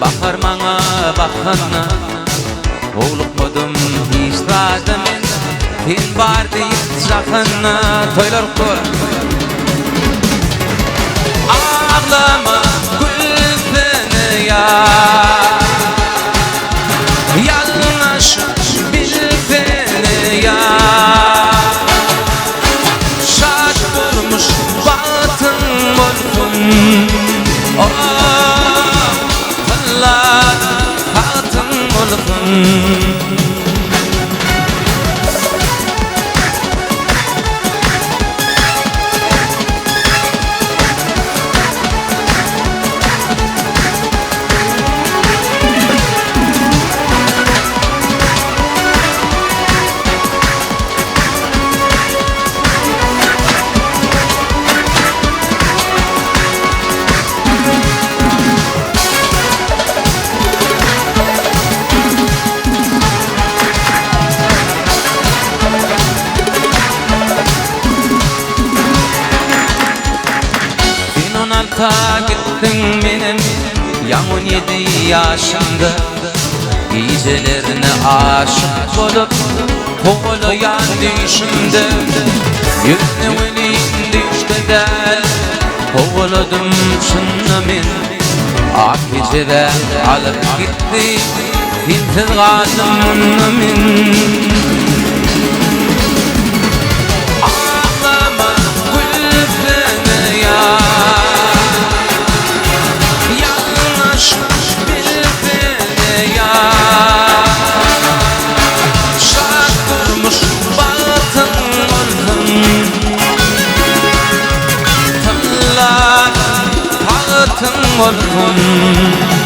Bakar mana bakana Oğlukmadım iştadım Fin var deyip жақына Toylar kur Ağlama gülbini ya Yanlış bilbini ya Şaş bulmuş batın olsun Ta gittin benim 17 yaşında Gecelerine aşık olup Kovalayan düşümde Yüzümün düştü del Kovaladım şunla min Ak gecede alıp gitti Finsiz kaldım min olsun